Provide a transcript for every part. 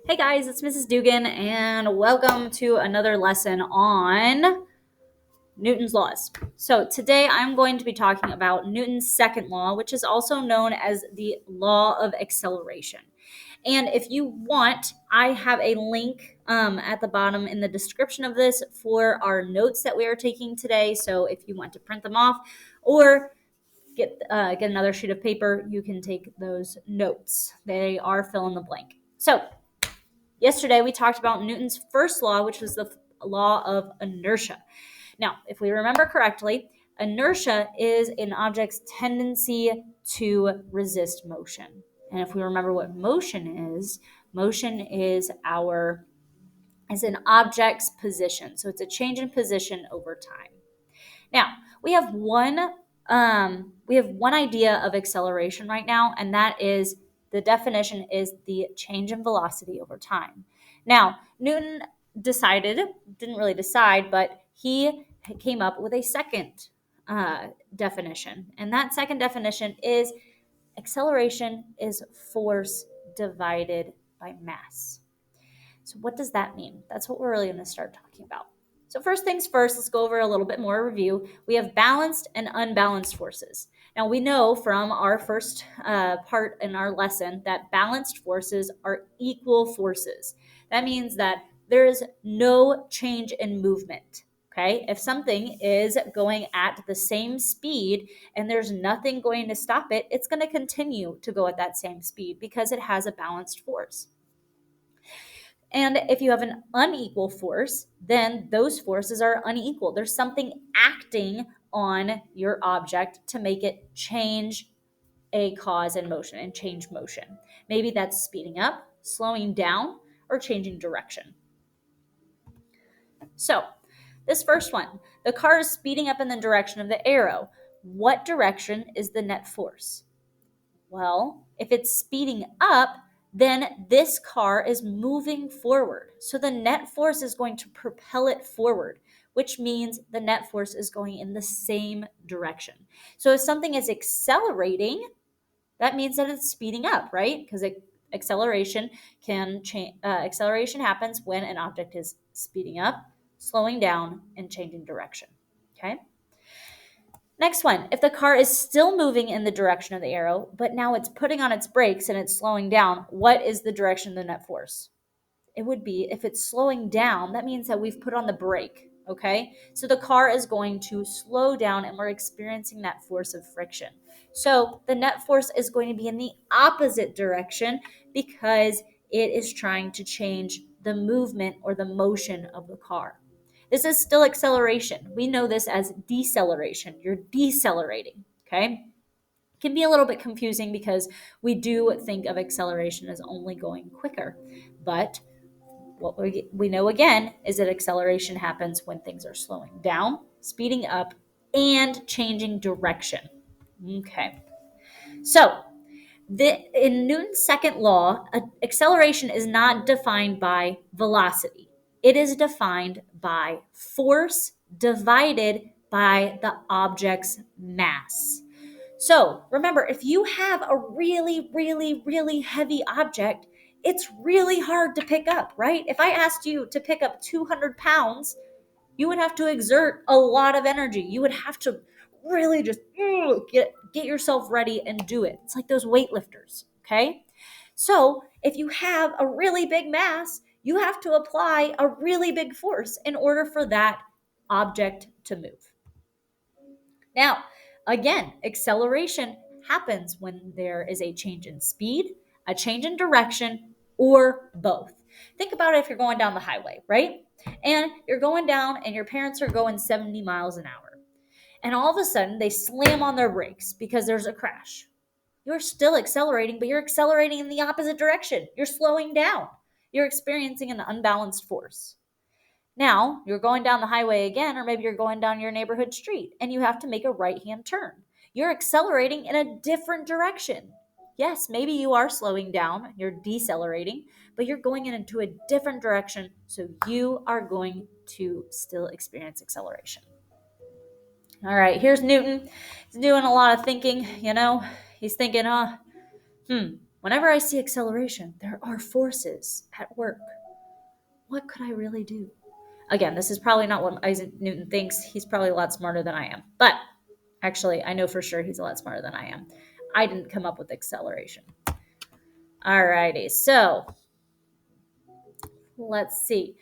Hey guys, it's Mrs. Dugan, and welcome to another lesson on Newton's laws. So today I'm going to be talking about Newton's second law, which is also known as the law of acceleration. And if you want, I have a link at the bottom in the description of this for our notes that we are taking today. So if you want to print them off or get another sheet of paper, you can take those notes. They are fill in the blank. So yesterday, we talked about Newton's first law, which was the law of inertia. Now, if we remember correctly, inertia is an object's tendency to resist motion. And if we remember what motion is an object's position. So it's a change in position over time. Now, we have one idea of acceleration right now, and that is the definition is the change in velocity over time. Now, Newton didn't really decide, but he came up with a second definition. And that second definition is acceleration is force divided by mass. So what does that mean? That's what we're really going to start talking about. So first things first, let's go over a little bit more review. We have balanced and unbalanced forces. Now we know from our first part in our lesson that balanced forces are equal forces. That means that there is no change in movement. Okay, if something is going at the same speed and there's nothing going to stop it, it's going to continue to go at that same speed because it has a balanced force. And if you have an unequal force, then those forces are unequal. There's something acting on your object to make it change a cause in motion and change motion. Maybe that's speeding up, slowing down, or changing direction. So, this first one, the car is speeding up in the direction of the arrow. What direction is the net force? Well, if it's speeding up, then this car is moving forward. So the net force is going to propel it forward, which means the net force is going in the same direction. So if something is accelerating, that means that it's speeding up, right? Because acceleration happens when an object is speeding up, slowing down, and changing direction. Okay. Next one, if the car is still moving in the direction of the arrow, but now it's putting on its brakes and it's slowing down, what is the direction of the net force? It would be, if it's slowing down, that means that we've put on the brake, okay? So the car is going to slow down and we're experiencing that force of friction. So the net force is going to be in the opposite direction because it is trying to change the movement or the motion of the car. This is still acceleration. We know this as deceleration. You're decelerating, okay? It can be a little bit confusing because we do think of acceleration as only going quicker. But what we know again is that acceleration happens when things are slowing down, speeding up, and changing direction. Okay. So, in Newton's second law, acceleration is not defined by velocity. It is defined by force divided by the object's mass. So remember, if you have a really, really, really heavy object, it's really hard to pick up, right? If I asked you to pick up 200 pounds, you would have to exert a lot of energy. You would have to really just get yourself ready and do it. It's like those weightlifters, okay? So if you have a really big mass, you have to apply a really big force in order for that object to move. Now, again, acceleration happens when there is a change in speed, a change in direction, or both. Think about it if you're going down the highway, right? And you're going down and your parents are going 70 miles an hour. And all of a sudden they slam on their brakes because there's a crash. You're still accelerating, but you're accelerating in the opposite direction. You're slowing down. You're experiencing an unbalanced force. Now, you're going down the highway again, or maybe you're going down your neighborhood street and you have to make a right-hand turn. You're accelerating in a different direction. Yes, maybe you are slowing down, you're decelerating, but you're going into a different direction, so you are going to still experience acceleration. All right, here's Newton. He's doing a lot of thinking, He's thinking, well, Whenever I see acceleration, there are forces at work. What could I really do? Again, this is probably not what Isaac Newton thinks. He's probably a lot smarter than I am. But actually, I know for sure he's a lot smarter than I am. I didn't come up with acceleration. Alrighty, so let's see.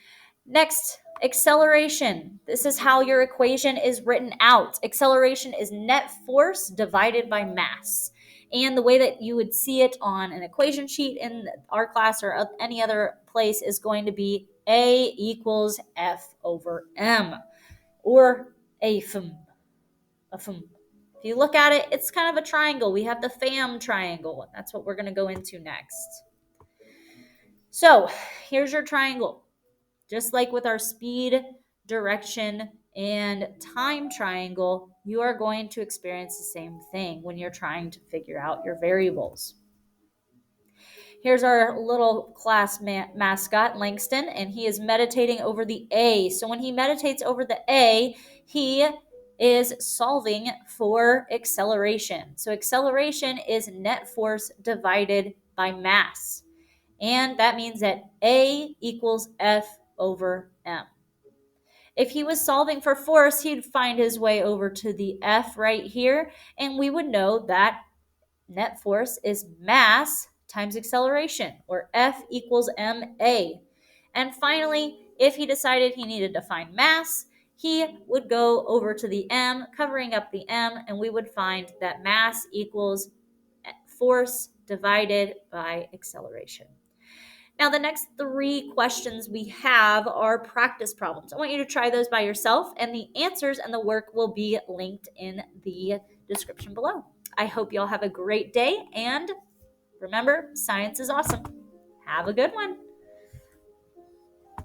Next, acceleration. This is how your equation is written out. Acceleration is net force divided by mass. And the way that you would see it on an equation sheet in our class or any other place is going to be A equals F over M, or AFM. If you look at it, it's kind of a triangle. We have the FAM triangle. That's what we're going to go into next. So here's your triangle. Just like with our speed, direction, and time triangle, you are going to experience the same thing when you're trying to figure out your variables. Here's our little class mascot, Langston, and he is meditating over the A. So when he meditates over the A, he is solving for acceleration. So acceleration is net force divided by mass. And that means that A equals F over M. If he was solving for force, he'd find his way over to the F right here, and we would know that net force is mass times acceleration, or F equals ma. And finally, if he decided he needed to find mass, he would go over to the m, covering up the m, and we would find that mass equals force divided by acceleration. Now, the next 3 questions we have are practice problems. I want you to try those by yourself, and the answers and the work will be linked in the description below. I hope y'all have a great day, and remember, science is awesome. Have a good one.